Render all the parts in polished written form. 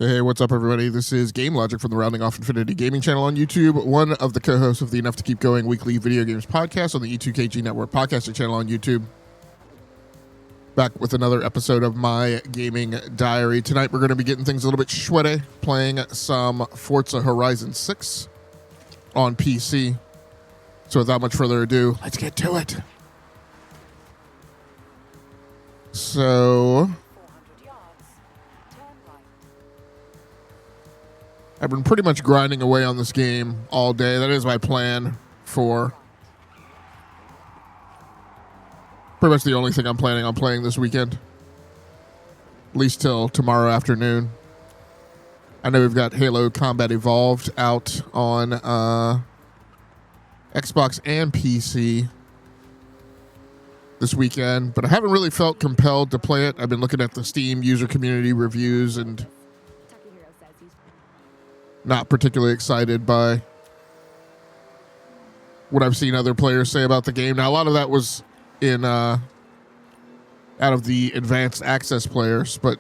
Hey, what's up, everybody? This is Game Logic from the Rounding Off Infinity Gaming channel on YouTube, one of the co-hosts of the Enough to Keep Going weekly video games podcast on the E2KG Network podcasting channel on YouTube. Back with another episode of my gaming diary. Tonight, we're going to be getting things a little bit sweaty, playing some Forza Horizon 6 on PC. So without much further ado, let's get to it. So I've been pretty much grinding away on this game all day. That is my plan for pretty much the only thing I'm planning on playing this weekend. At least till tomorrow afternoon. I know we've got Halo Combat Evolved out on Xbox and PC this weekend, but I haven't really felt compelled to play it. I've been looking at the Steam user community reviews and not particularly excited by what I've seen other players say about the game. Now, a lot of that was in out of the advanced access players, but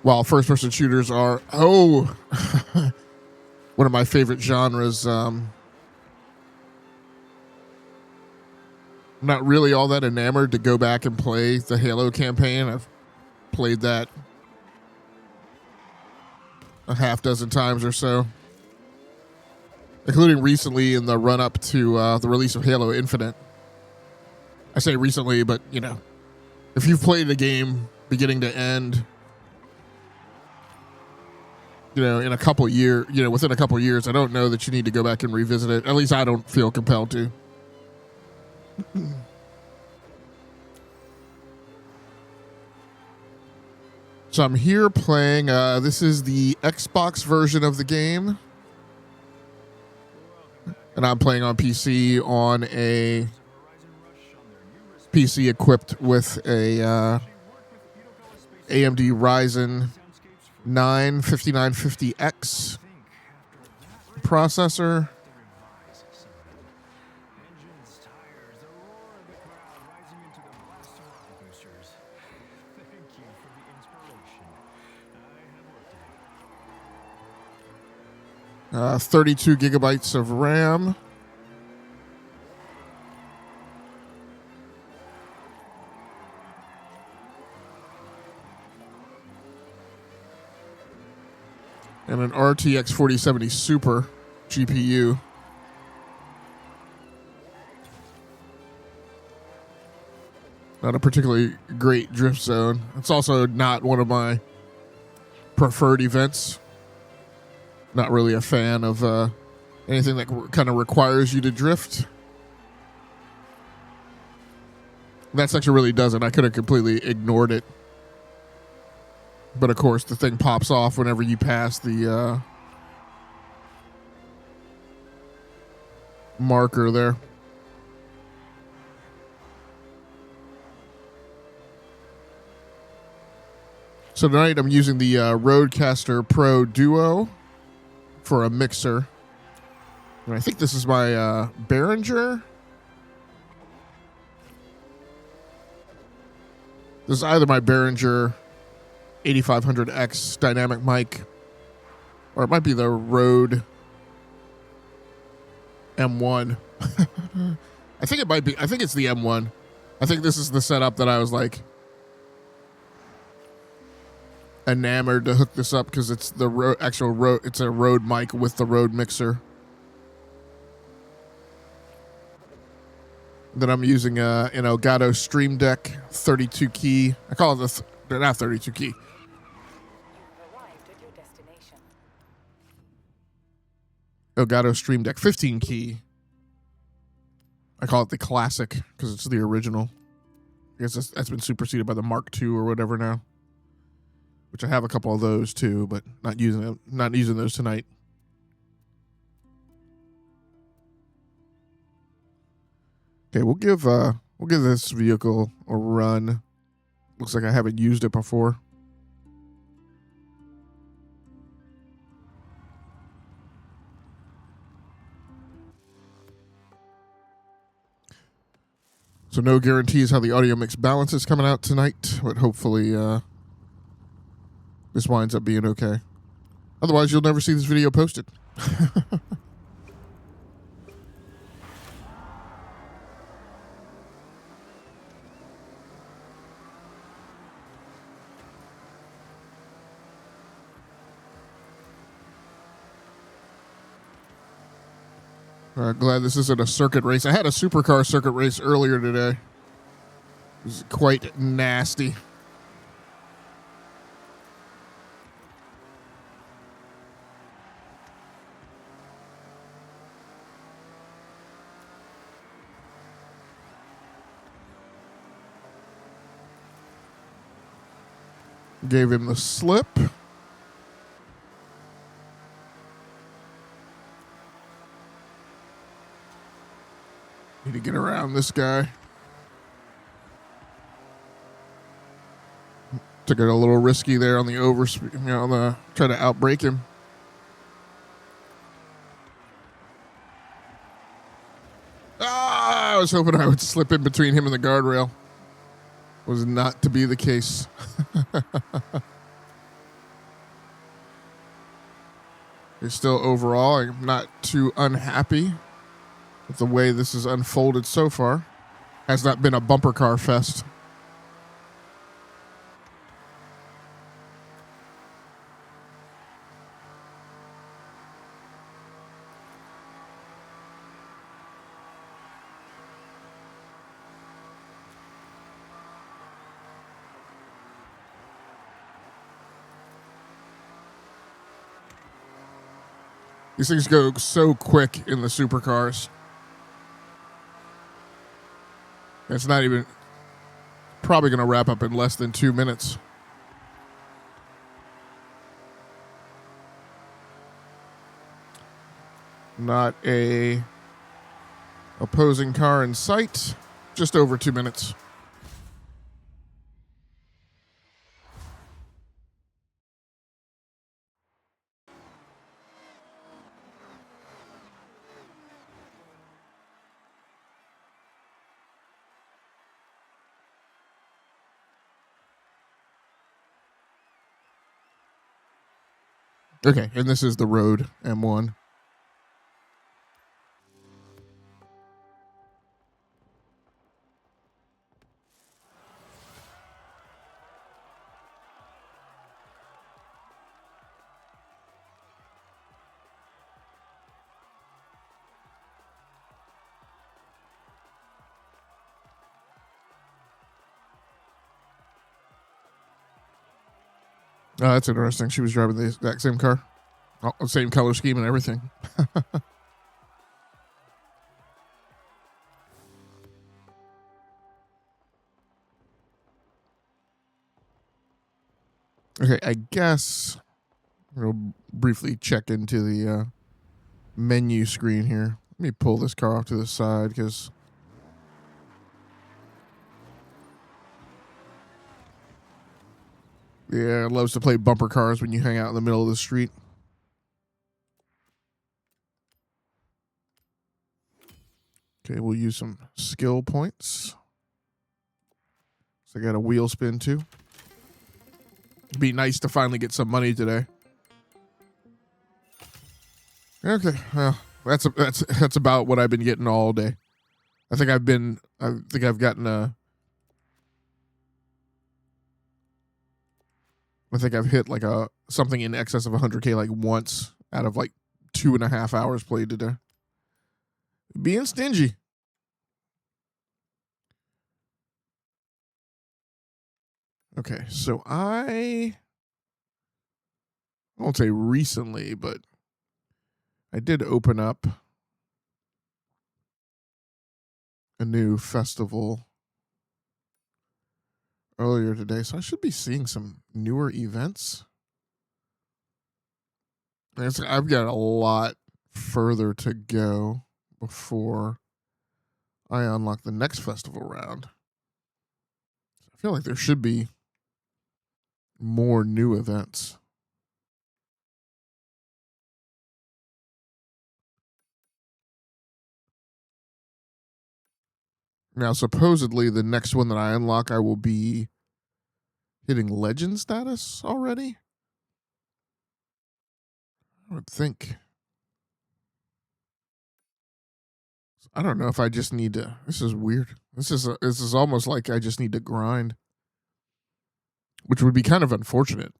while first-person shooters are one of my favorite genres, I'm not really all that enamored to go back and play the Halo campaign. I've played that a half dozen times or so, including recently in the run-up to the release of Halo Infinite. I say recently, but, you know, if you've played a game beginning to end, you know, in a couple years, you know, within a couple years, I don't know that you need to go back and revisit it. At least I don't feel compelled to. So I'm here playing, this is the Xbox version of the game. And I'm playing on PC on a PC equipped with a AMD Ryzen 9 5950X processor. Uh, 32 gigabytes of RAM. And an RTX 4070 Super GPU. Not a particularly great drift zone. It's also not one of my preferred events. Not really a fan of anything that kind of requires you to drift. That section really doesn't. I could have completely ignored it. But of course, the thing pops off whenever you pass the marker there. So tonight I'm using the Rodecaster Pro Duo for a mixer. And I think this is my Behringer. This is either my Behringer 8500X dynamic mic, or it might be the Rode M1. I think it might be. I think it's the M1. I think this is the setup that I was like enamored to hook this up because it's the actual Rode. It's a Rode mic with the Rode mixer. Then I'm using an Elgato Stream Deck 32 key. I call it not 32 key. Elgato Stream Deck 15 key. I call it the classic because it's the original. I guess that's been superseded by the Mark II or whatever now. Which I have a couple of those too, but not using those tonight. Okay, we'll give this vehicle a run. Looks like I haven't used it before. So no guarantees how the audio mix balance is coming out tonight, but hopefully this winds up being okay. Otherwise, you'll never see this video posted. Glad this isn't a circuit race. I had a supercar circuit race earlier today. It was quite nasty. Gave him the slip. Need to get around this guy. Took it a little risky there on the overspeed, on the try to outbrake him. I was hoping I would slip in between him and the guardrail. Was not to be the case. Still overall, I'm not too unhappy with the way this has unfolded so far. Has not been a bumper car fest. These things go so quick in the supercars. It's not even probably going to wrap up in less than 2 minutes. Not a opposing car in sight. Just over 2 minutes. Okay, and this is the road M1. Oh, that's interesting. She was driving the exact same car. Oh, same color scheme and everything. Okay, I guess we'll briefly check into the menu screen here. Let me pull this car off to the side because it loves to play bumper cars when you hang out in the middle of the street. Okay, we'll use some skill points. So I got a wheel spin too. It'd be nice to finally get some money today. Okay, well, that's about what I've been getting all day. I think I've gotten I think I've hit like something in excess of 100K like once out of like 2.5 hours played today. Being stingy. Okay, so I won't say recently, but I did open up a new festival earlier today, so I should be seeing some newer events. I've got a lot further to go before I unlock the next festival round. I feel like there should be more new events. Now, supposedly, the next one that I unlock, I will be hitting legend status already. I would think. I don't know if I just need to. This is weird. This is almost like I just need to grind, which would be kind of unfortunate.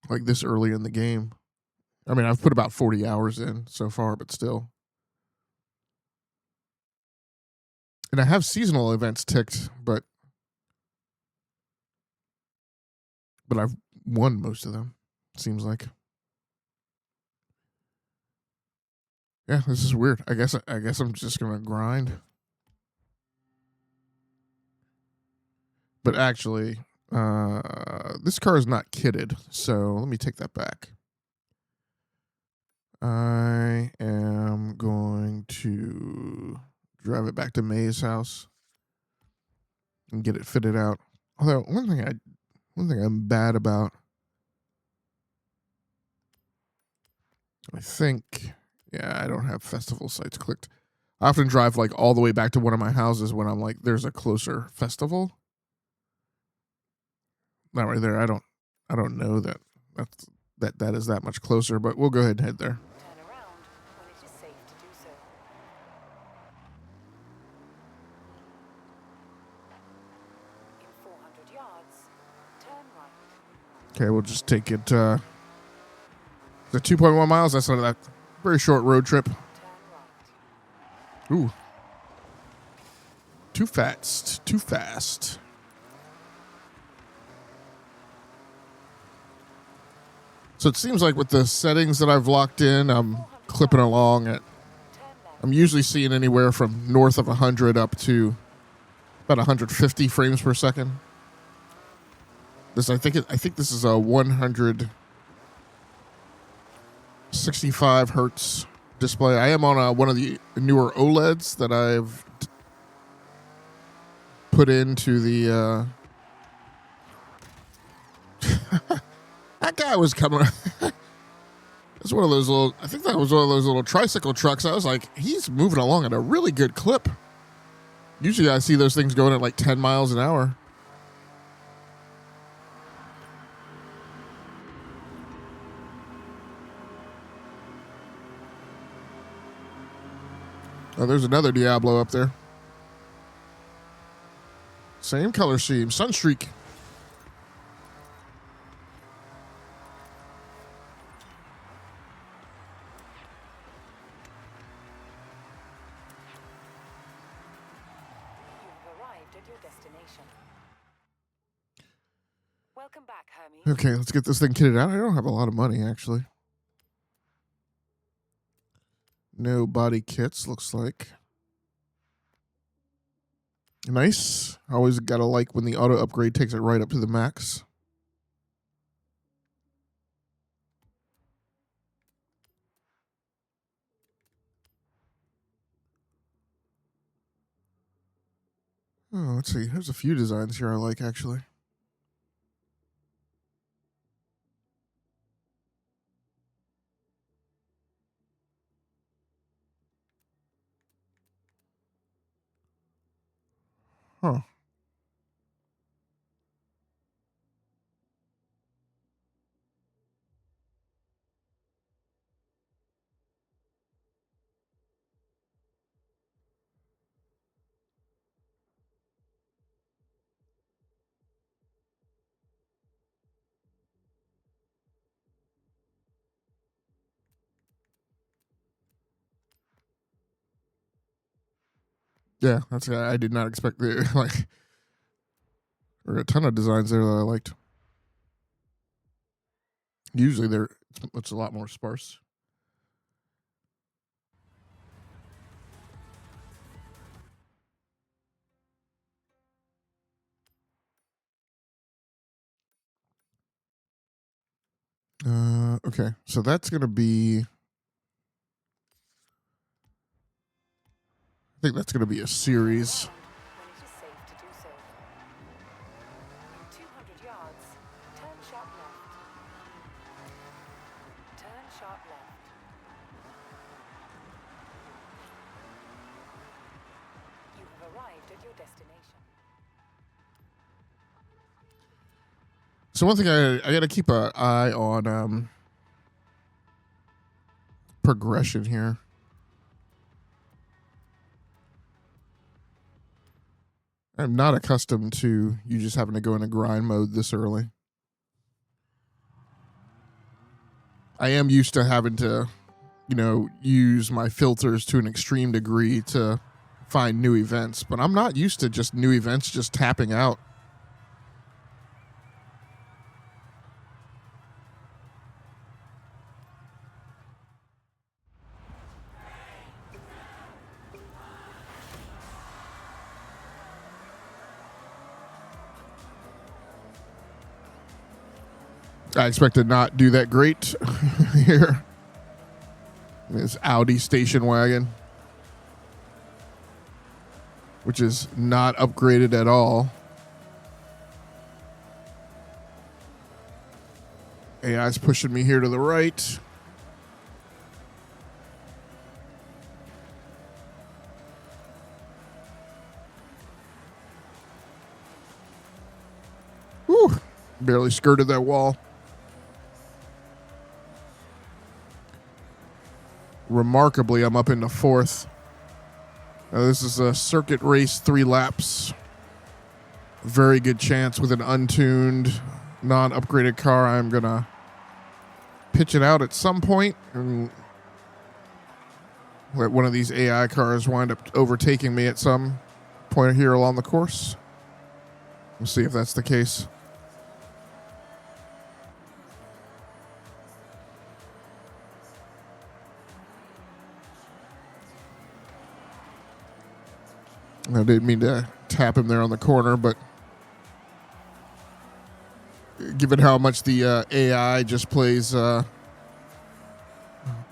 Like this early in the game. I mean, I've put about 40 hours in so far, but still. And I have seasonal events ticked, but I've won most of them, seems like. Yeah, this is weird. I guess I'm just gonna grind. But actually, this car is not kitted, so let me take that back. I am going to drive it back to May's house and get it fitted out. Although one thing I'm bad about, I think, yeah, I don't have festival sites clicked. I often drive like all the way back to one of my houses when I'm like, there's a closer festival. Not right there. I don't know that that is that much closer, but we'll go ahead and head there. Turn around when it is safe to do so. In 400 yards, turn right. Okay, we'll just take it. The 2.1 miles. That's not that very short road trip. Turn right. Ooh, too fast. Too fast. So it seems like with the settings that I've locked in, I'm clipping along at. I'm usually seeing anywhere from north of 100 up to about 150 frames per second. I think this is a 165 hertz display. I am on one of the newer OLEDs that I've put into the. That guy was coming. It's one of those little. I think that was one of those little tricycle trucks. I was like, he's moving along at a really good clip. Usually, I see those things going at like 10 miles an hour. Oh, there's another Diablo up there. Same color scheme, Sunstreak. Welcome back, Hermes. Okay, let's get this thing kitted out. I don't have a lot of money, actually. No body kits, looks like. Nice. Always gotta like when the auto upgrade takes it right up to the max. Oh, let's see. There's a few designs here I like, actually. Huh. Yeah, that's. I did not expect the like. There are a ton of designs there that I liked. Usually, it's a lot more sparse. Okay, so that's gonna be. I think that's gonna be a series. When it is safe to do so. In 200 yards, turn sharp left. Turn sharp left. You have arrived at your destination. So one thing I got to keep an eye on. progression here. I'm not accustomed to you just having to go into grind mode this early. I am used to having to, use my filters to an extreme degree to find new events, but I'm not used to just new events just tapping out. I expect to not do that great here. This Audi station wagon, which is not upgraded at all. AI's pushing me here to the right. Whew, barely skirted that wall. Remarkably, I'm up into fourth. Now, this is a circuit race, 3 laps. Very good chance with an untuned, non-upgraded car. I'm going to pitch it out at some point and let one of these AI cars wind up overtaking me at some point here along the course. We'll see if that's the case. I didn't mean to tap him there on the corner, but given how much the AI just plays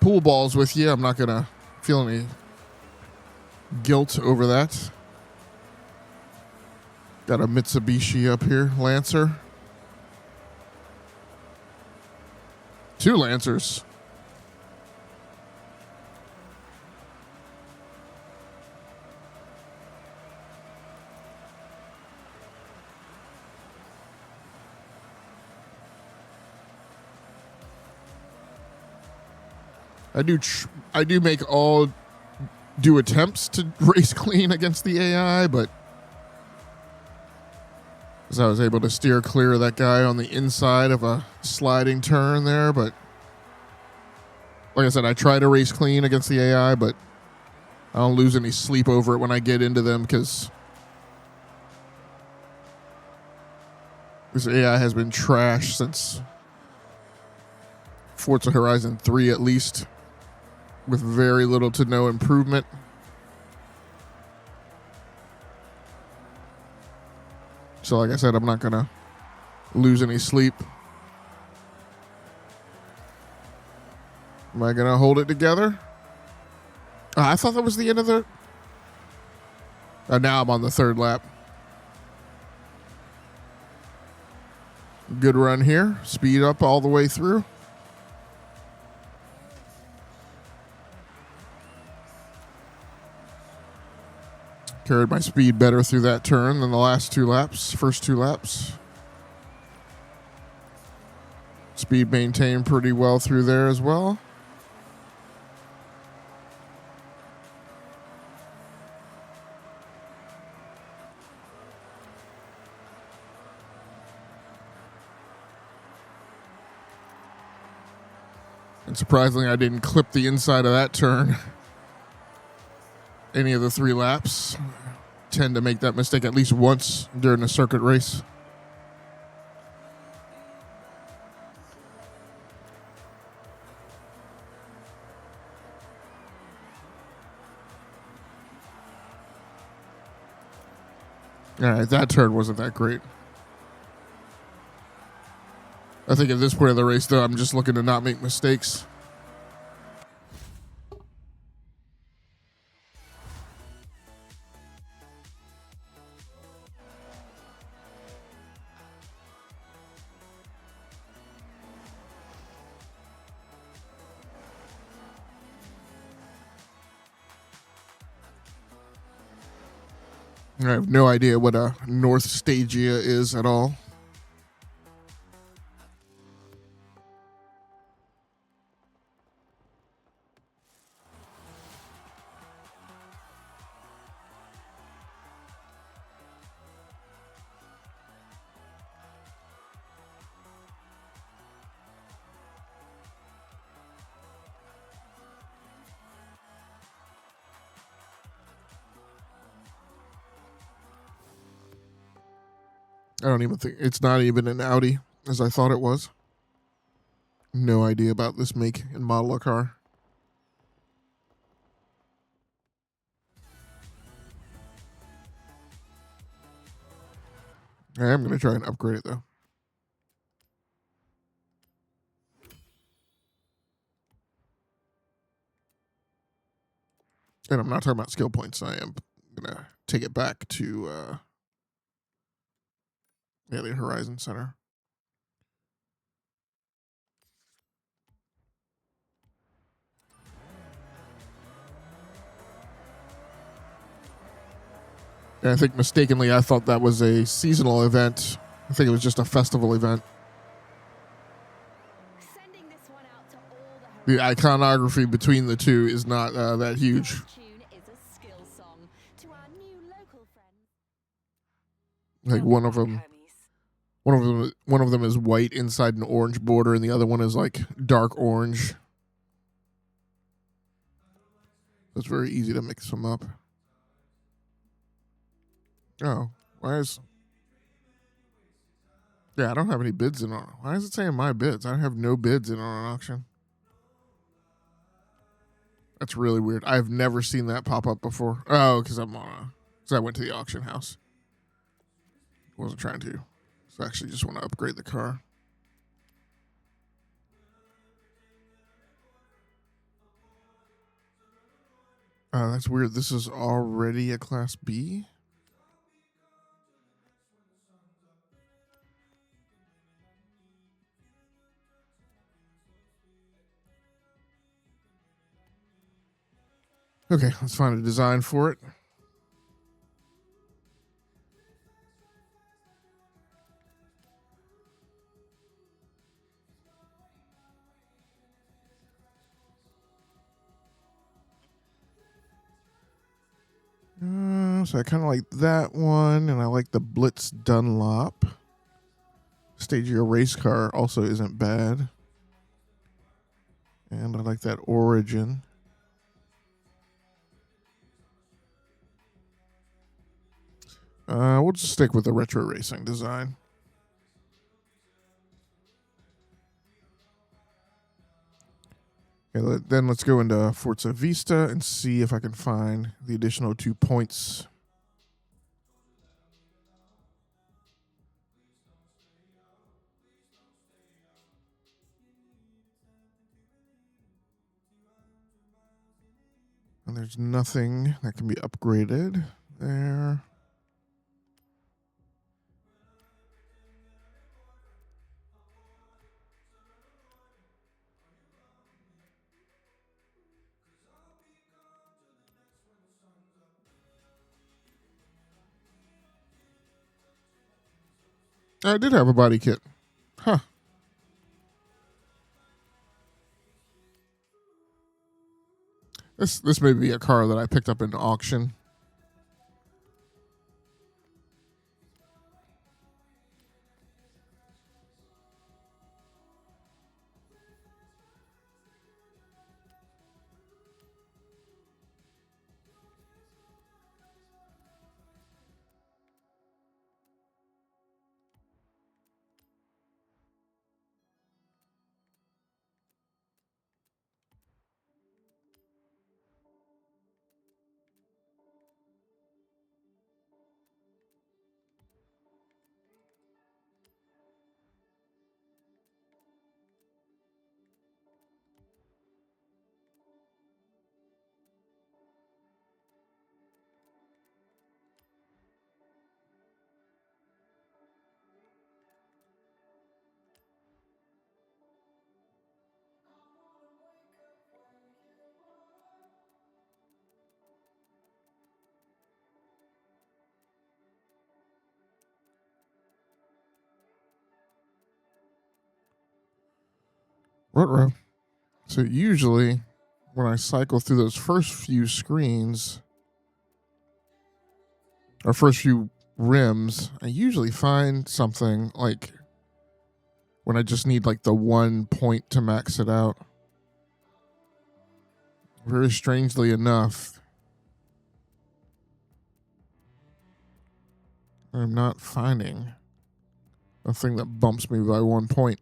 pool balls with you, I'm not going to feel any guilt over that. Got a Mitsubishi up here, Lancer. 2 Lancers. I do make all do attempts to race clean against the AI, but as I was able to steer clear of that guy on the inside of a sliding turn there, but like I said, I try to race clean against the AI, but I don't lose any sleep over it when I get into them because this AI has been trash since Forza Horizon 3 at least, with very little to no improvement. So like I said, I'm not going to lose any sleep. Am I going to hold it together? I thought that was the end of the... now I'm on the 3rd lap. Good run here. Speed up all the way through. Carried my speed better through that turn than the last 2 laps, first 2 laps. Speed maintained pretty well through there as well. And surprisingly, I didn't clip the inside of that turn any of the 3 laps. Tend to make that mistake at least once during a circuit race. All right, that turn wasn't that great. I think at this point of the race, though, I'm just looking to not make mistakes. I have no idea what a North Stagia is at all. I don't even think it's not even an Audi as I thought it was. No idea about this make and model of car. I am going to try and upgrade it though. And I'm not talking about skill points. I am going to take it back to the Horizon Center. And I think mistakenly I thought that was a seasonal event. I think it was just a festival event. Sending this one out to all the The iconography between the two is not that huge. This tune is a skill song to our new local friends. Like one of them is white inside an orange border, and the other one is like dark orange. It's very easy to mix them up. Oh, why is... Yeah, I don't have any bids in on. Why is it saying my bids? I have no bids in on an auction. That's really weird. I've never seen that pop up before. Oh, because I went to the auction house. Wasn't trying to. So I actually just want to upgrade the car. That's weird. This is already a Class B? Okay, let's find a design for it. So I kind of like that one, and I like the Blitz Dunlop. Stagio race car also isn't bad. And I like that Origin. We'll just stick with the retro racing design. Okay, then let's go into Forza Vista and see if I can find the additional 2 points. And there's nothing that can be upgraded there. I did have a body kit. Huh. This may be a car that I picked up in auction. Ruh-roh. So usually when I cycle through those first few screens or first few rims, I usually find something like when I just need like the 1 point to max it out. Very strangely enough, I'm not finding A thing that bumps me by 1 point.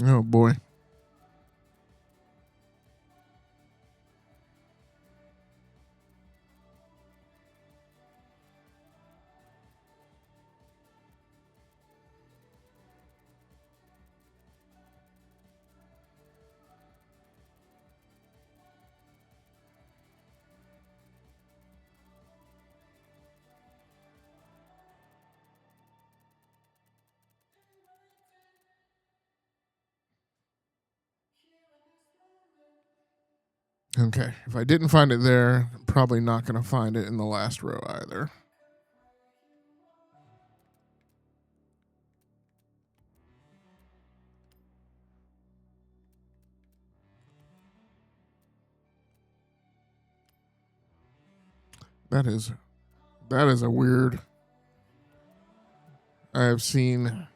Oh boy. Okay, if I didn't find it there, I'm probably not going to find it in the last row either. That is a weird. I haven't seen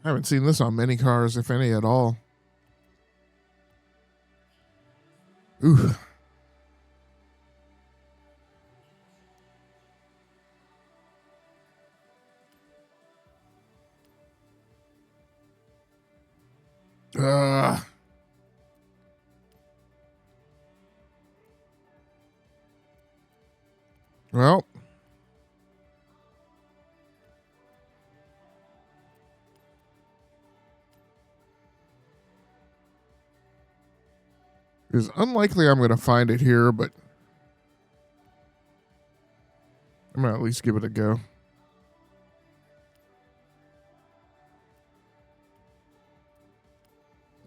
this on many cars, if any at all. Ooh. Well. It's unlikely I'm going to find it here, but I'm going to at least give it a go.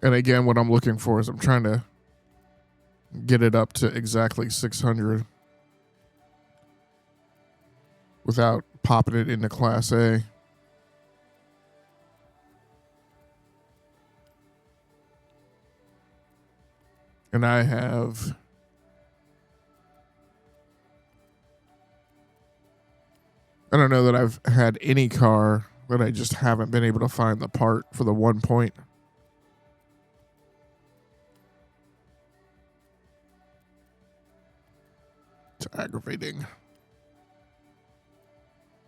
And again, what I'm looking for is I'm trying to get it up to exactly 600 without popping it into Class A. And I don't know that I've had any car that I just haven't been able to find the part for the 1 point. It's aggravating.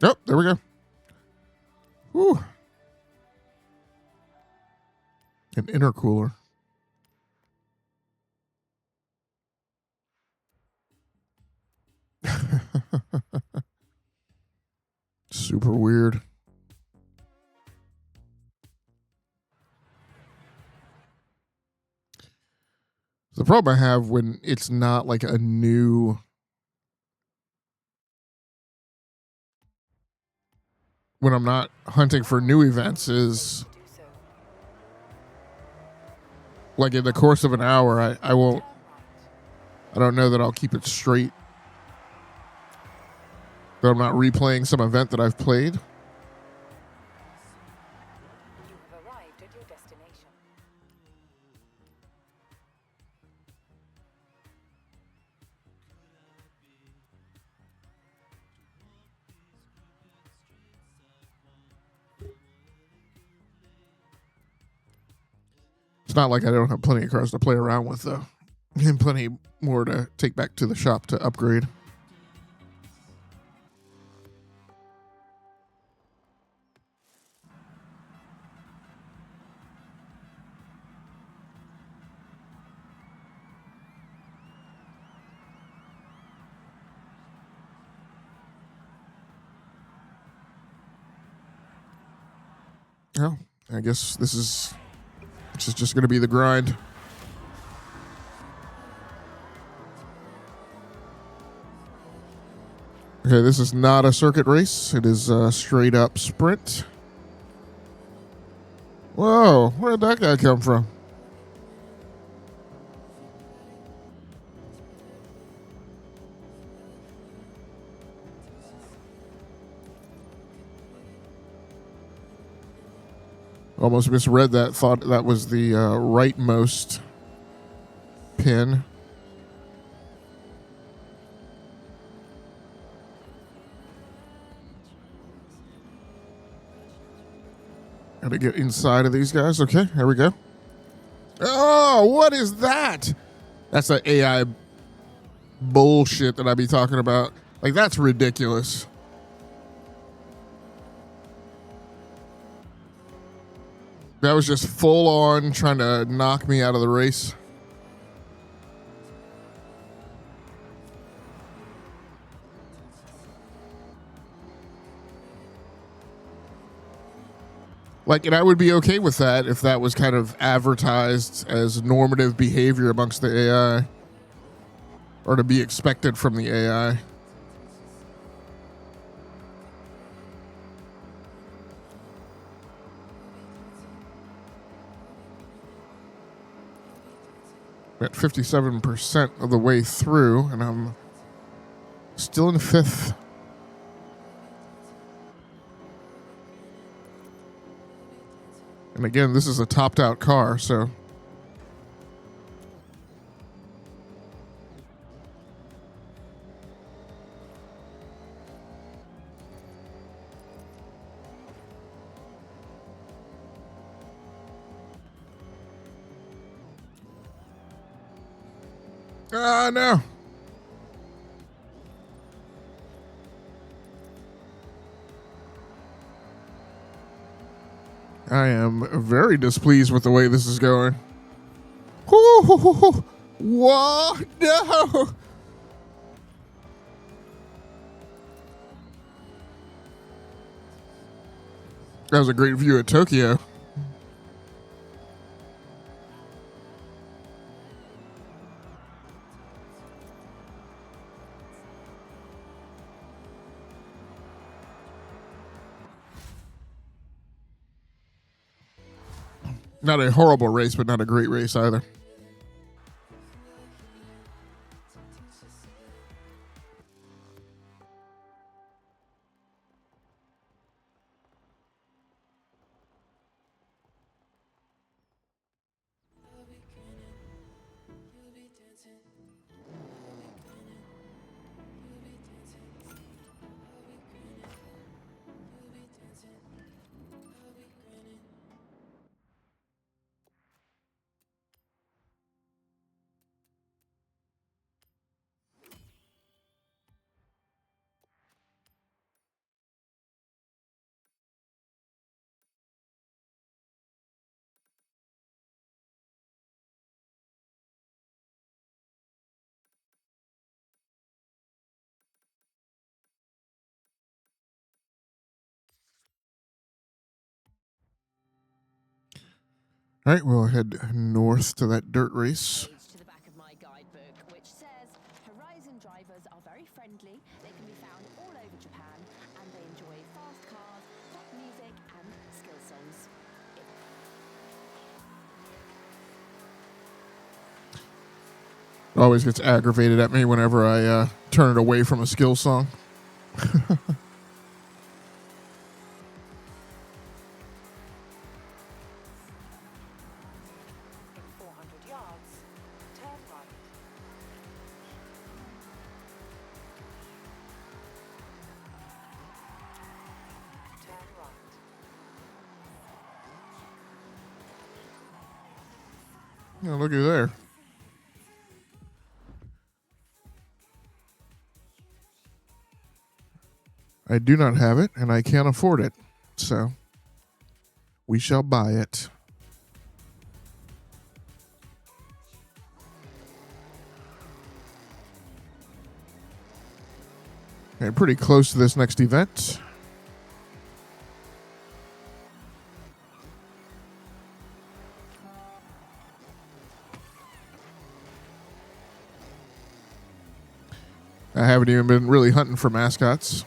Oh, there we go. Whew. An intercooler. Super weird. The problem I have when it's not like a new, when I'm not hunting for new events is like in the course of an hour, I won't, I don't know that I'll keep it straight. That I'm not replaying some event that I've played. You have arrived at your destination. It's not like I don't have plenty of cars to play around with, though. And plenty more to take back to the shop to upgrade. Well, I guess this is just going to be the grind. Okay, this is not a circuit race. It is a straight up sprint. Whoa, where did that guy come from? Almost misread that. Thought that was the rightmost pin. Gotta get inside of these guys. Okay, here we go. Oh, what is that? That's the AI bullshit that I be talking about. Like, that's ridiculous. That was just full on trying to knock me out of the race. Like, and I would be okay with that if that was kind of advertised as normative behavior amongst the AI, or to be expected from the AI. We're at 57% of the way through, and I'm still in fifth. And again, this is a topped out car, so. Ah, no. I am very displeased with the way this is going. Whoa, no. That was a great view of Tokyo. Not a horrible race, but not a great race either. All right, we'll head north to that dirt race. To the back of my guidebook, which says Horizon drivers are very friendly. They can be found all over Japan, and they enjoy fast cars, pop music, and skill songs. Always gets aggravated at me whenever I turn it away from a skill song. 400 yards, turn right. Turn right. Yeah, looky there. I do not have it, and I can't afford it. So, we shall buy it. Okay, pretty close to this next event. I haven't even been really hunting for mascots.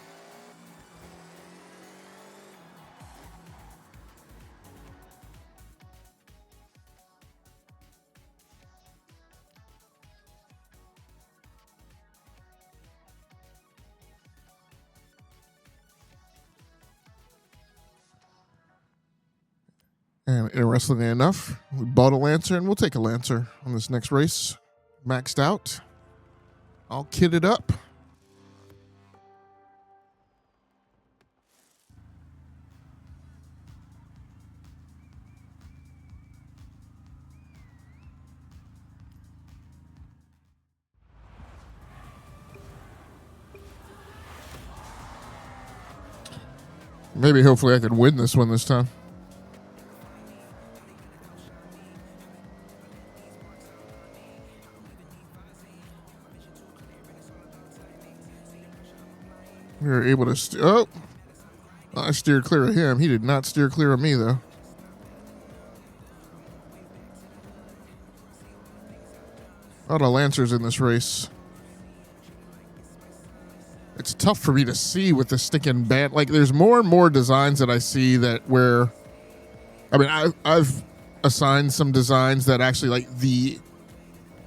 And interestingly enough, we bought a Lancer and we'll take a Lancer on this next race. Maxed out. All kitted up. Maybe hopefully I can win this one this time. We were able to I steered clear of him. He did not steer clear of me though. A lot of Lancers in this race. It's tough for me to see with the sticking band. Like, there's more and more designs that I see that where, I mean, I've assigned some designs that actually, like, the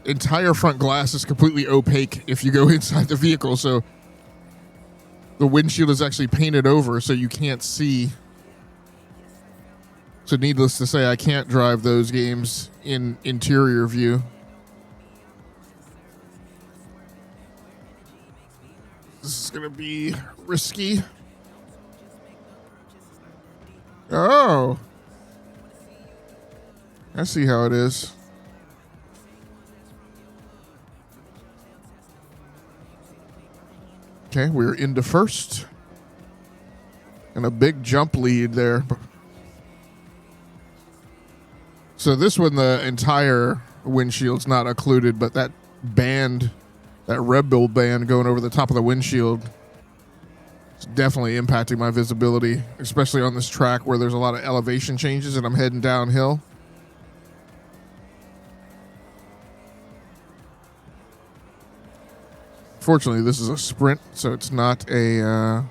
entire front glass is completely opaque if you go inside the vehicle. So the windshield is actually painted over so you can't see. So needless to say, I can't drive those games in interior view. This is going to be risky. Oh. I see how it is. Okay, we're into first. And a big jump lead there. So this one, the entire windshield's not occluded, but that band, that Red Bull band going over the top of the windshield is definitely impacting my visibility, especially on this track where there's a lot of elevation changes and I'm heading downhill. Fortunately, this is a sprint, so it's not a...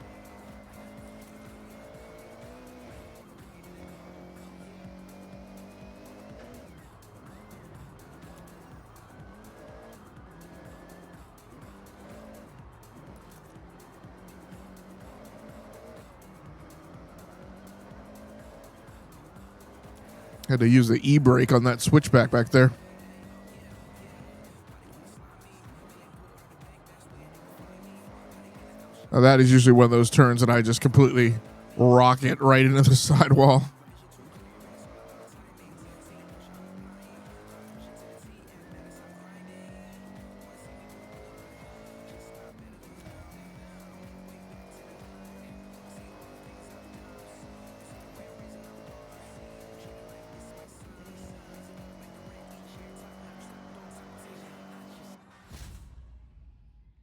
Had to use the e-brake on that switchback back there. Now that is usually one of those turns that I just completely rocket right into the sidewall.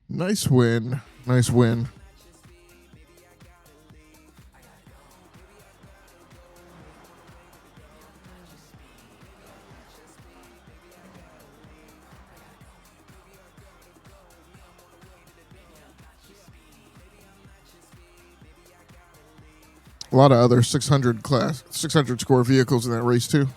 Nice win. Nice win. A lot of other 600 score vehicles in that race too.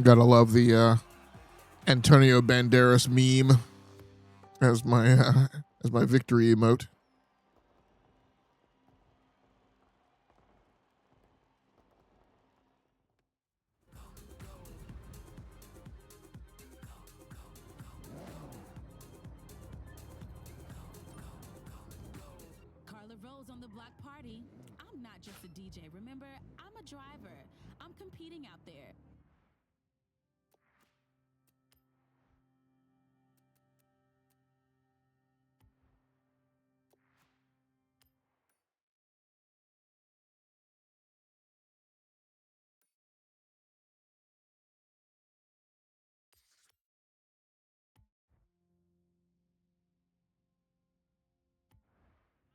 Gotta love the Antonio Banderas meme as my victory emote. Carla Rose on the block party. I'm not just a DJ, remember? I'm a driver. I'm competing out there.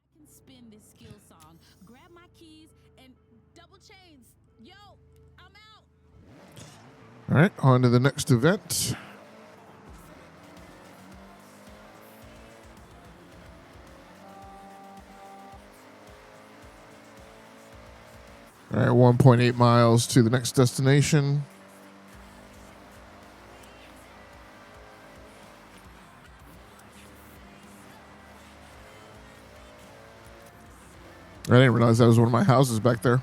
I can spin this skill song, grab my keys, and double chains Yo, I'm out. All right, on to the next event. All right, 1.8 miles to the next destination. I didn't realize that was one of my houses back there.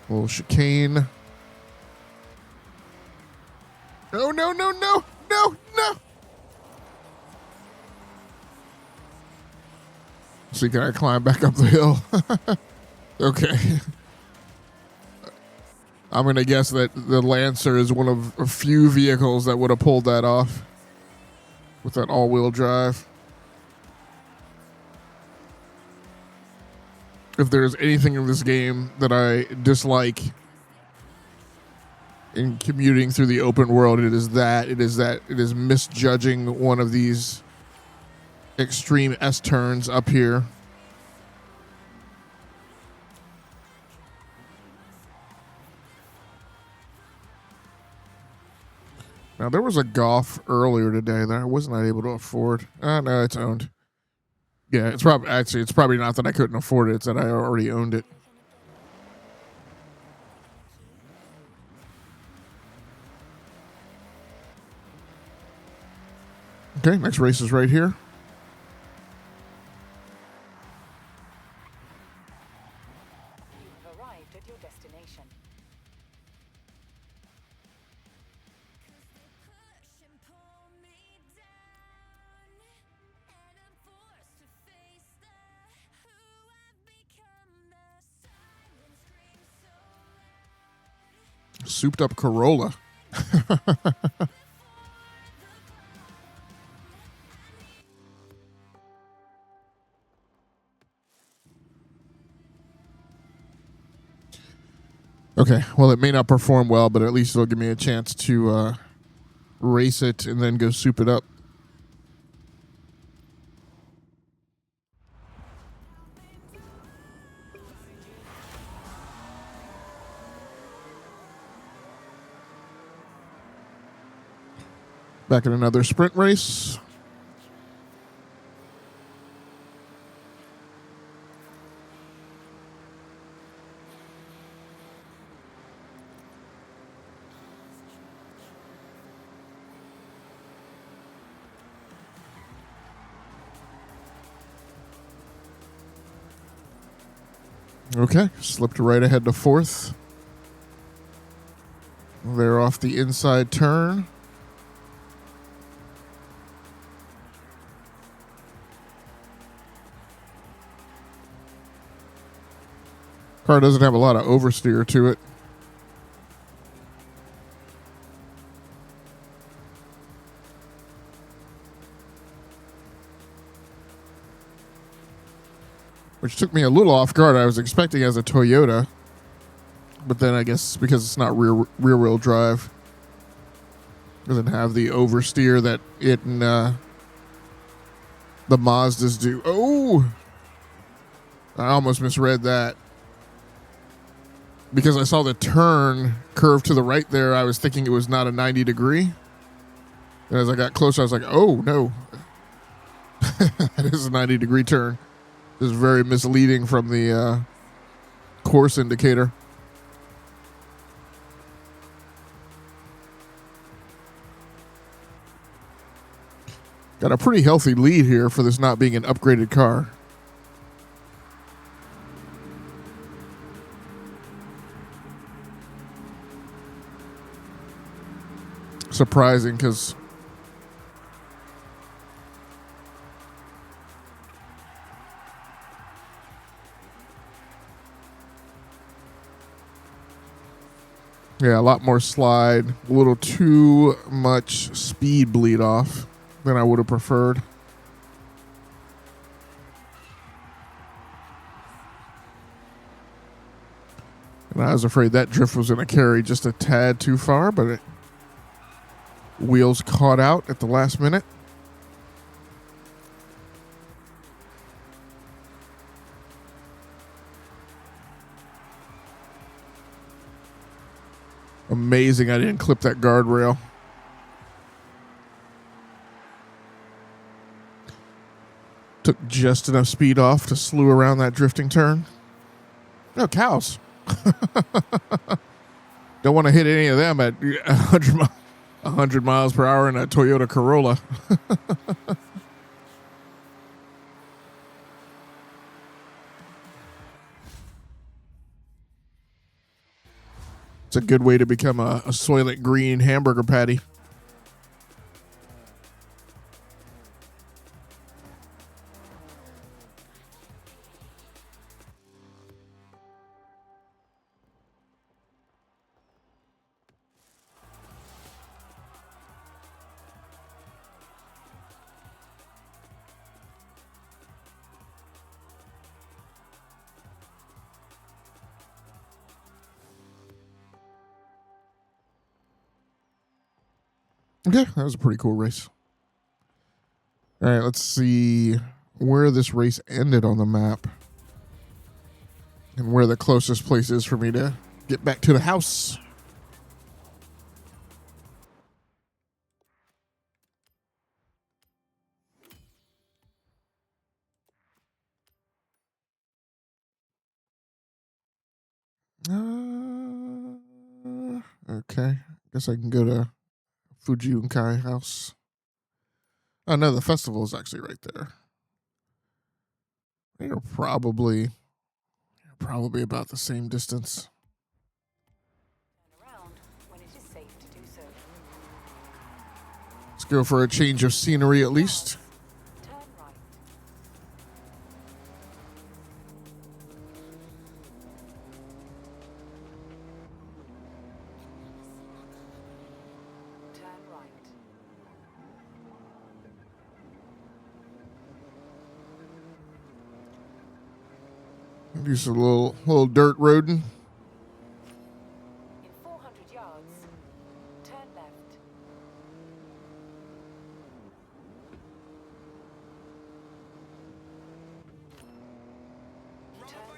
A little chicane. No, no, no, no, no, no. See, can I climb back up the hill? Okay. I'm going to guess that the Lancer is one of a few vehicles that would have pulled that off with that all-wheel drive. If there's anything in this game that I dislike in commuting through the open world, it is that. It is misjudging one of these extreme S-turns up here. Now, there was a Golf earlier today that I was not able to afford. No, it's owned. Yeah, it's probably not that I couldn't afford it. It's that I already owned it. Okay, next race is right here. You've arrived at your destination. Souped up Corolla. Okay, well, it may not perform well, but at least it'll give me a chance to race it and then go soup it up. Back in another sprint race. Okay, slipped right ahead to fourth. They're off the inside turn. Car doesn't have a lot of oversteer to it. Which took me a little off guard. I was expecting as a Toyota, but then I guess because it's not rear wheel drive, doesn't have the oversteer that it and the Mazdas do. Oh, I almost misread that. Because I saw the turn curve to the right there, I was thinking it was not a 90 degree. And as I got closer, I was like, oh, no. That is a 90 degree turn. This is very misleading from the course indicator. Got a pretty healthy lead here for this not being an upgraded car. Surprising because yeah, a lot more slide, a little too much speed bleed off than I would have preferred. And I was afraid that drift was going to carry just a tad too far, but wheels caught out at the last minute. Amazing I didn't clip that guardrail. Took just enough speed off to slew around that drifting turn. No, cows. Don't want to hit any of them at 100 miles per hour in a Toyota Corolla. It's a good way to become a Soylent Green hamburger patty. Okay, that was a pretty cool race. All right, let's see where this race ended on the map and where the closest place is for me to get back to the house. Okay, guess I can go to Fuji-Unkai house. Oh no, the festival is actually right there. They're probably about the same distance. Turn around when it is safe to do so. Let's go for a change of scenery at least. Turn right. Turn right. Do some little dirt roading. In 400 yards, turn left. Turn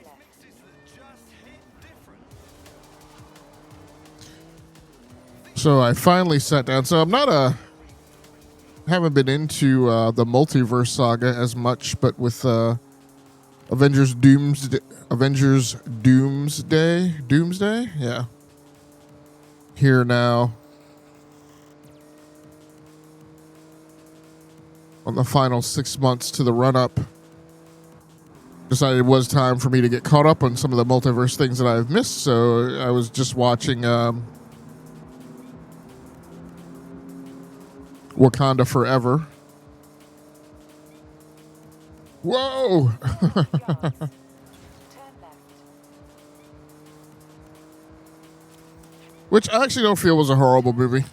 left. So I finally sat down. So I'm not haven't been into the multiverse saga as much, but with Avengers Doomsday, yeah. Here now on the final 6 months to the run-up. Decided it was time for me to get caught up on some of the multiverse things that I've missed, so I was just watching Wakanda Forever. Whoa! Yards, turn left. Which I actually don't feel was a horrible movie.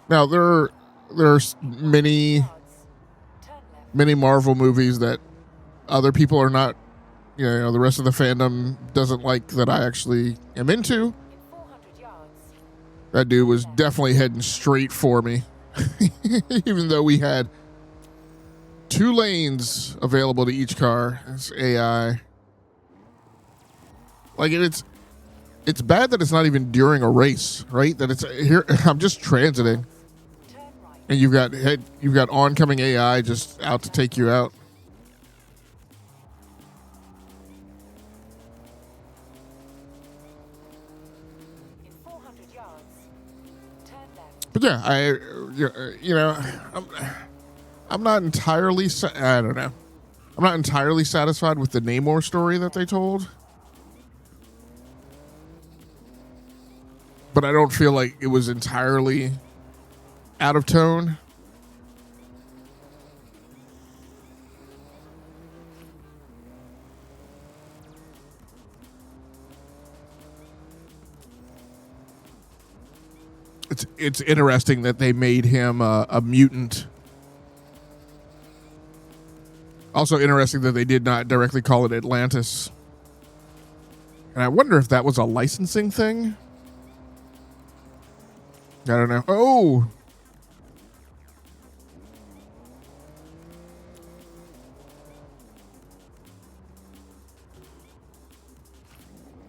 Now there's many Yards, turn left. many Marvel movies that other people are not, the rest of the fandom doesn't like that I actually am into. In 400 yards, That dude was definitely heading straight for me. Even though we had 2 lanes available to each car as AI. Like it's bad that it's not even during a race, right? That it's here. I'm just transiting, turn right. and you've got oncoming AI just out to take you out. In 400 yards, turn left. But yeah, I'm not entirely. I don't know. I'm not entirely satisfied with the Namor story that they told. But I don't feel like it was entirely out of tone. It's interesting that they made him a mutant. Also interesting that they did not directly call it Atlantis. And I wonder if that was a licensing thing. I don't know. Oh!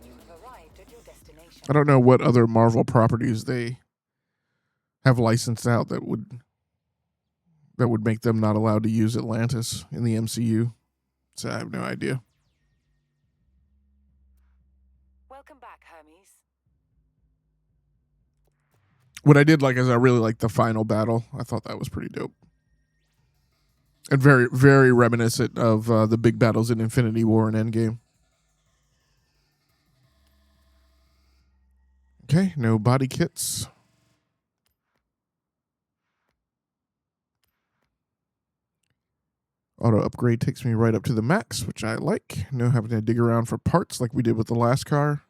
You have arrived at your destination. I don't know what other Marvel properties they have licensed out that would make them not allowed to use Atlantis in the MCU. So I have no idea. Welcome back, Hermes. What I did like is I really liked the final battle. I thought that was pretty dope. And very, very reminiscent of the big battles in Infinity War and Endgame. Okay, no body kits. Auto upgrade takes me right up to the max, which I like. No having to dig around for parts like we did with the last car.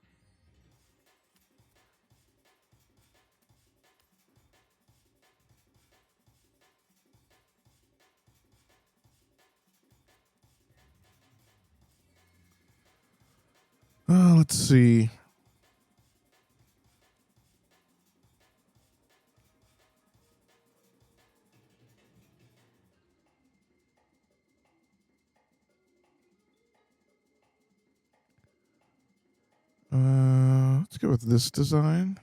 Let's see. Let's go with this design.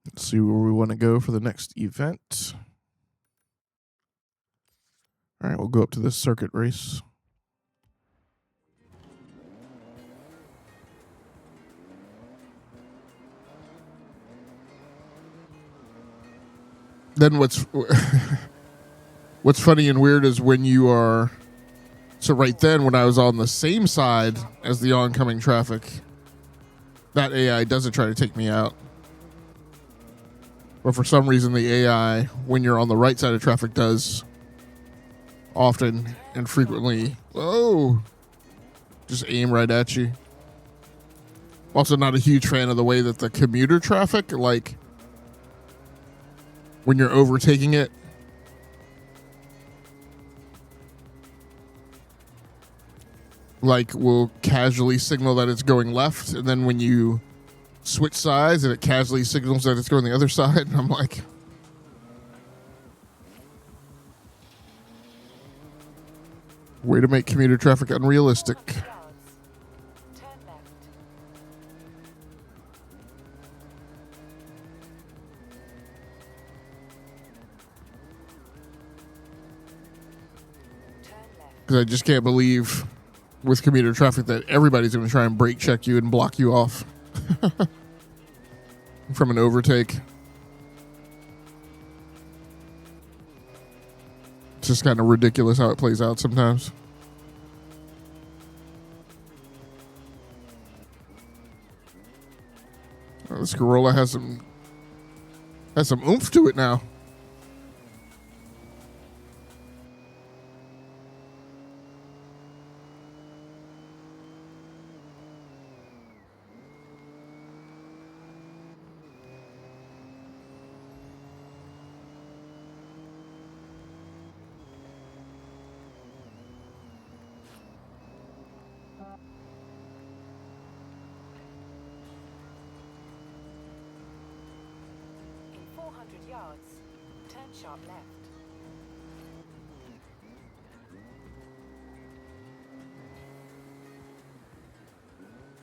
Let's see where we want to go for the next event. All right, we'll go up to this circuit race. Then what's funny and weird is when you are... So right then, when I was on the same side as the oncoming traffic, that AI doesn't try to take me out. But for some reason, the AI, when you're on the right side of traffic, does often and frequently, just aim right at you. Also not a huge fan of the way that the commuter traffic, like, when you're overtaking it, like, will casually signal that it's going left, and then when you switch sides and it casually signals that it's going the other side, and I'm like, way to make commuter traffic unrealistic. Turn left. Turn left. Because I just can't believe with commuter traffic that everybody's going to try and brake check you and block you off from an overtake. It's just kind of ridiculous how it plays out sometimes. Oh, this Corolla has some oomph to it now. In 400 yards, turn sharp left.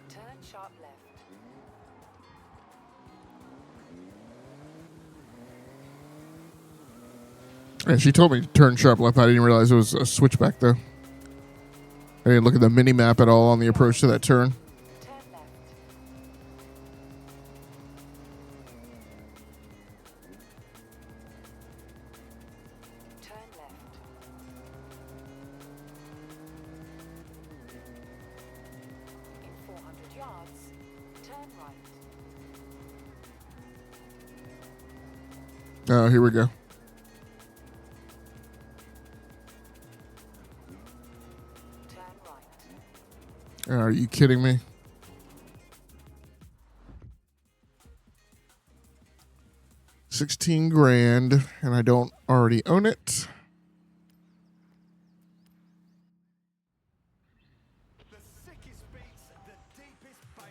Turn sharp left. And she told me to turn sharp left. I didn't realize it was a switchback, though. I didn't look at the mini map at all on the approach to that turn. Turn left. Turn left. In 400 yards, turn right. Oh, here we go. Are you kidding me? $16,000, and I don't already own it. The sickest beats, the deepest bass.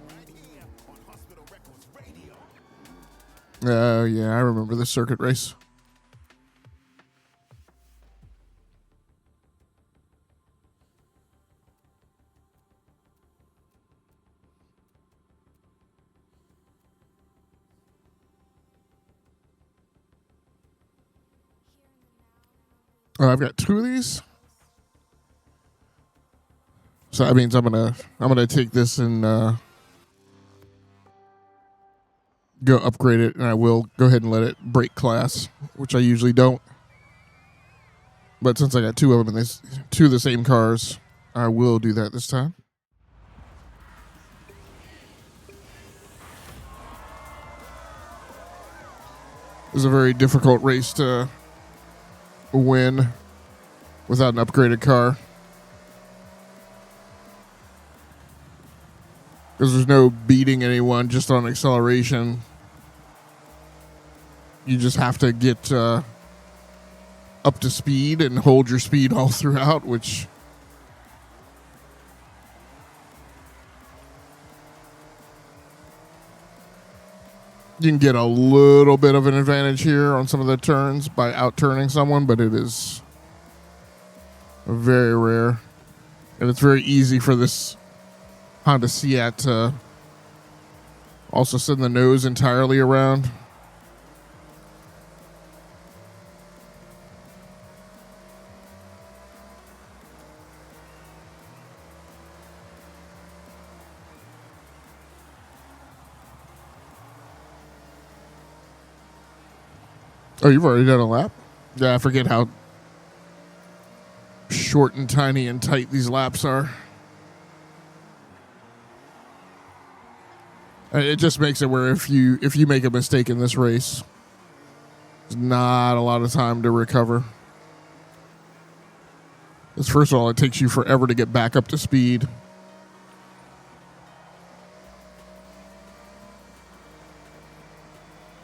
Right here on Hospital Records Radio. Oh, yeah, I remember this circuit race. Oh, I've got 2 of these. So that means I'm gonna take this and go upgrade it, and I will go ahead and let it break class, which I usually don't. But since I got 2 of them in this, 2 of the same cars, I will do that this time. It was a very difficult race to win without an upgraded car, because there's no beating anyone just on acceleration. You just have to get up to speed and hold your speed all throughout, which you can get a little bit of an advantage here on some of the turns by out-turning someone, but it is very rare. And it's very easy for this Honda Fiat to also send the nose entirely around. Oh, you've already done a lap? Yeah, I forget how short and tiny and tight these laps are. It just makes it where if you make a mistake in this race, there's not a lot of time to recover. Because first of all, it takes you forever to get back up to speed.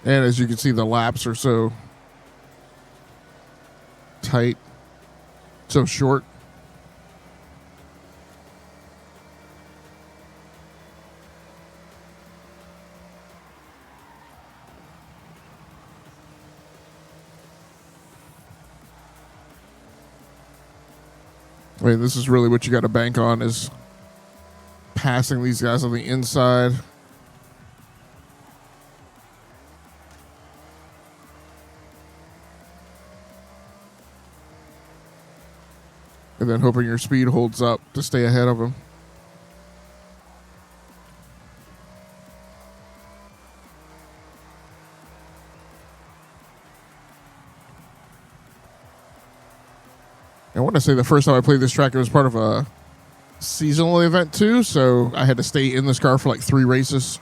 And as you can see, the laps are so tight, so short. I mean, this is really what you got to bank on, is passing these guys on the inside. And then hoping your speed holds up to stay ahead of them. I want to say the first time I played this track, it was part of a seasonal event too, so I had to stay in this car for like 3 races.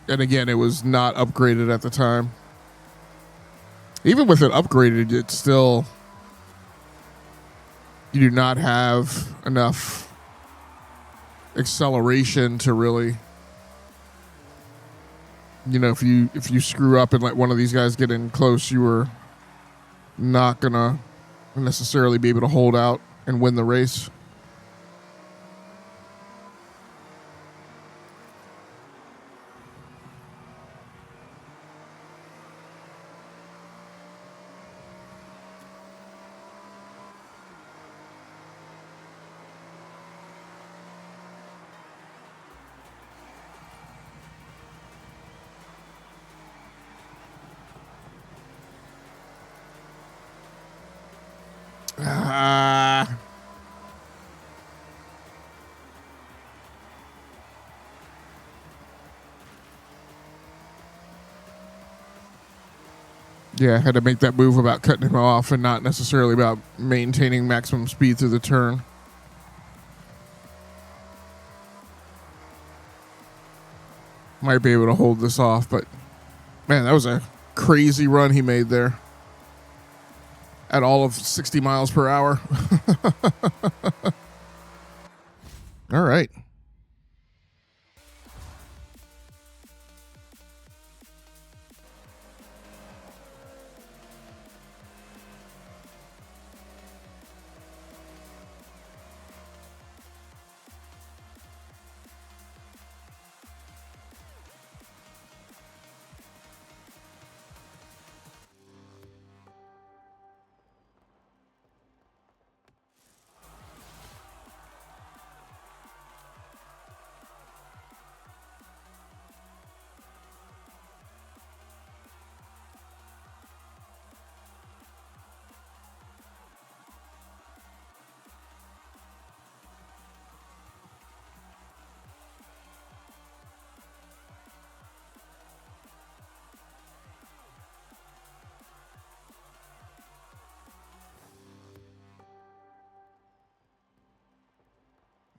And again, it was not upgraded at the time. Even with it upgraded, it's still, you do not have enough acceleration to really, you know, if you screw up and let one of these guys get in close, you were not gonna necessarily be able to hold out and win the race. Yeah, I had to make that move about cutting him off and not necessarily about maintaining maximum speed through the turn. Might be able to hold this off, but man, that was a crazy run he made there at all of 60 miles per hour. All right.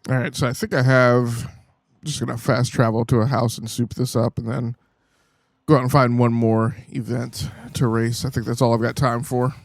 All right, so I think I have just gonna fast travel to a house and soup this up, and then go out and find one more event to race. I think that's all I've got time for.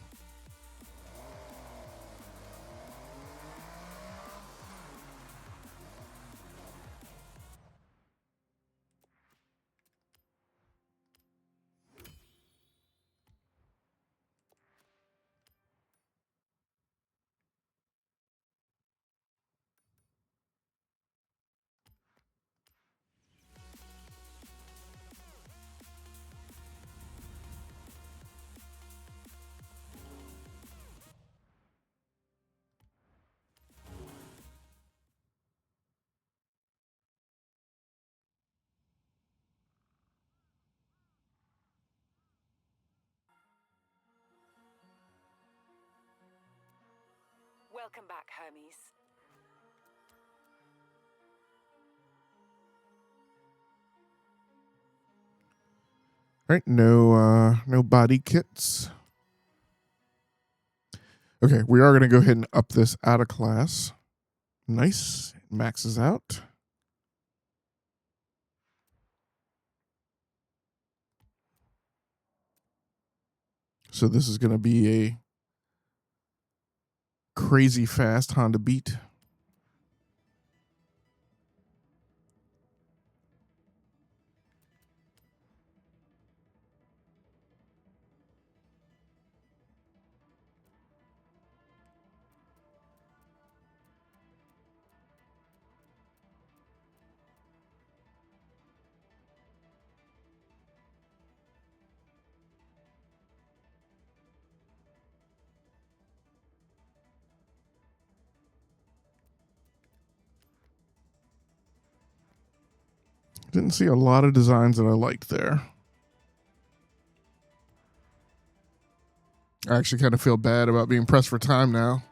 Welcome back, Hermes. All right, no body kits. Okay, we are going to go ahead and up this out of class. Nice. Maxes out. So this is going to be a crazy fast Honda Beat. Didn't see a lot of designs that I liked there. I actually kind of feel bad about being pressed for time now,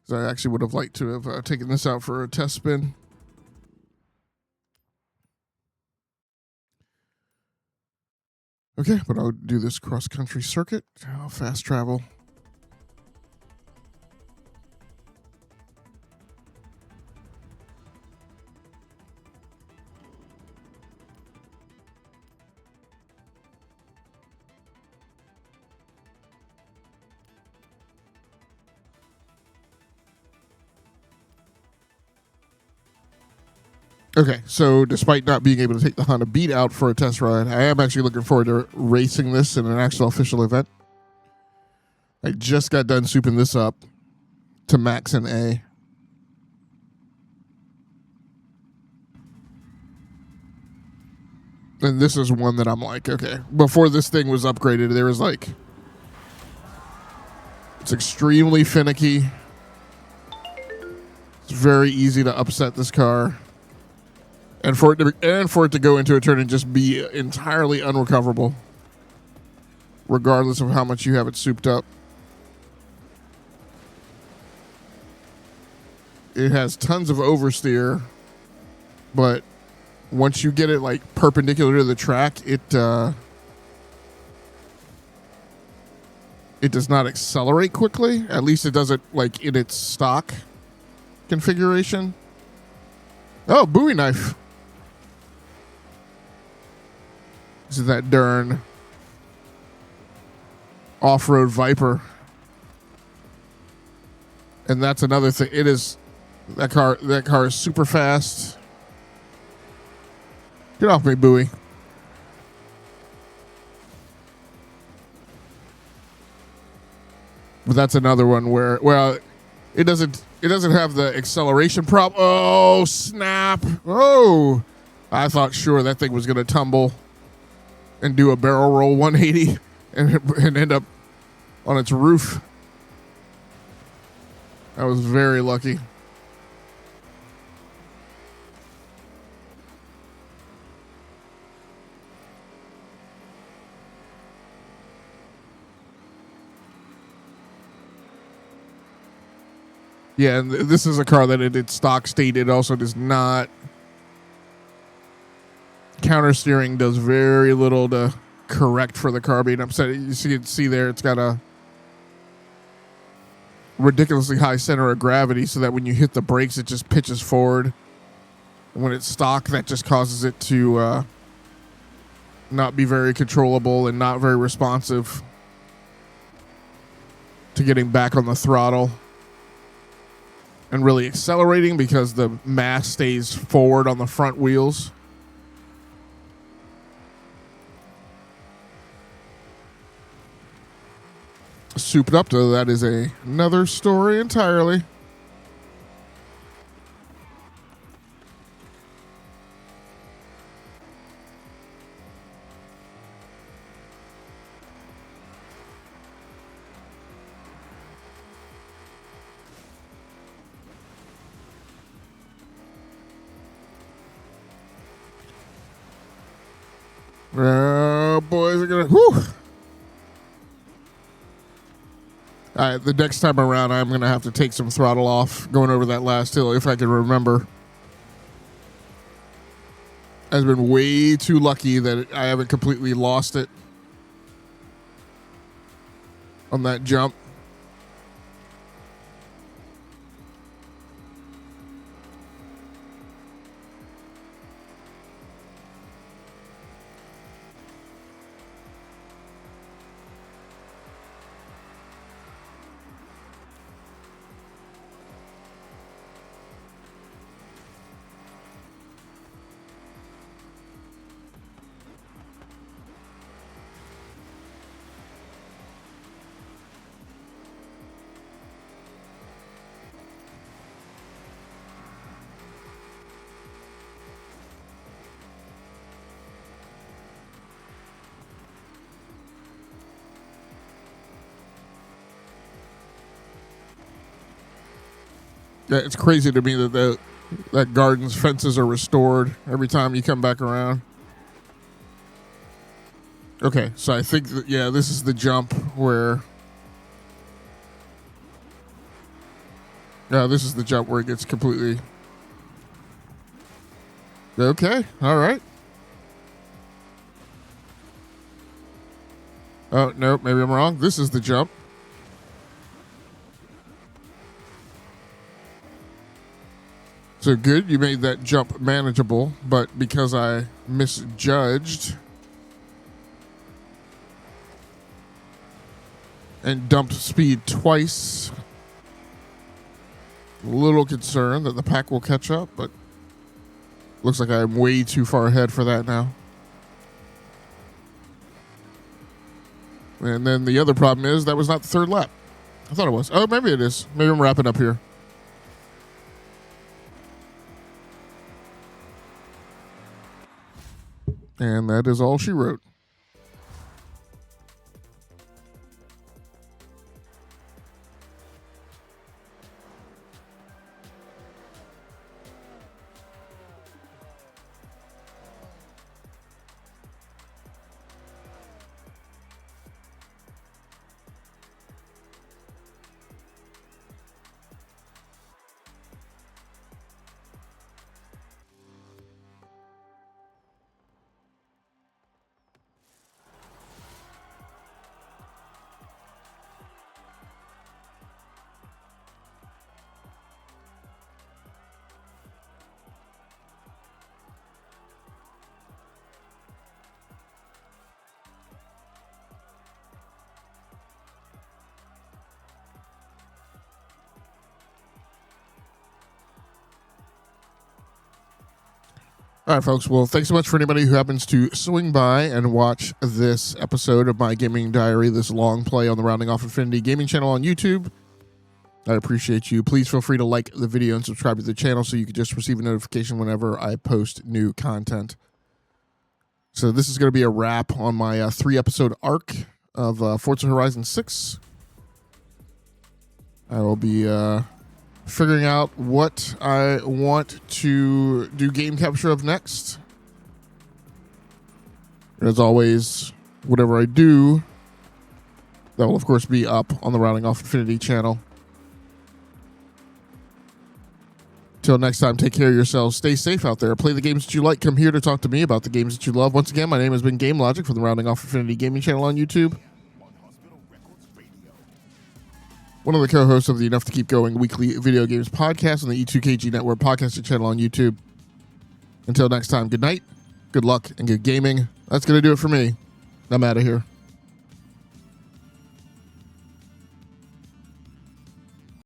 because I actually would have liked to have taken this out for a test spin. Okay, but I'll do this cross-country circuit. I'll fast travel. Okay, so despite not being able to take the Honda Beat out for a test ride, I am actually looking forward to racing this in an actual official event. I just got done souping this up to max and A. And this is one that I'm like, okay, before this thing was upgraded, there was like, it's extremely finicky. It's very easy to upset this car. And for it to go into a turn and just be entirely unrecoverable, regardless of how much you have it souped up. It has tons of oversteer, but once you get it like perpendicular to the track, it does not accelerate quickly. At least it does it like in its stock configuration. Oh, Bowie knife. This is that darn off-road Viper. And that's another thing. It is that car is super fast. Get off me, Bowie. But that's another one where, well, it doesn't have the acceleration prop. Oh, snap. Oh, I thought sure that thing was going to tumble and do a barrel roll 180 and end up on its roof. I was very lucky. Yeah, and this is a car that in its stock state, it also does not. Counter steering does very little to correct for the car being upset. You see there, it's got a ridiculously high center of gravity so that when you hit the brakes, it just pitches forward. And when it's stock, that just causes it to not be very controllable and not very responsive to getting back on the throttle and really accelerating because the mass stays forward on the front wheels. Souped up, though, that is another story entirely. Boys are gonna. Whew. All right, the next time around, I'm gonna have to take some throttle off going over that last hill if I can remember. I've been way too lucky that I haven't completely lost it on that jump. Yeah, it's crazy to me that garden's fences are restored every time you come back around. Okay, so I think that, yeah, this is the jump where. Yeah, this is the jump where it gets completely. Okay, all right. Oh, no, maybe I'm wrong. This is the jump. So good, you made that jump manageable, but because I misjudged and dumped speed twice, a little concerned that the pack will catch up, but looks like I'm way too far ahead for that now. And then the other problem is that was not the third lap. I thought it was. Oh, maybe it is. Maybe I'm wrapping up here. And that is all she wrote. All right, folks. Well, thanks so much for anybody who happens to swing by and watch this episode of my gaming diary, this long play on the Rounding Off Infinity gaming channel on YouTube. I appreciate you. Please feel free to like the video and subscribe to the channel so you can just receive a notification whenever I post new content. So this is going to be a wrap on my 3-episode arc of Forza Horizon 6. I will be figuring out what I want to do game capture of next. As always, whatever I do, that will of course be up on the Rounding Off Infinity channel. Till next time, take care of yourselves. Stay safe out there. Play the games that you like. Come here to talk to me about the games that you love. Once again, my name has been Game Logic from the Rounding Off Infinity gaming channel on YouTube. One of the co-hosts of the Enough to Keep Going weekly video games podcast on the E2KG Network podcasting channel on YouTube. Until next time, good night, good luck, and good gaming. That's going to do it for me. I'm out of here.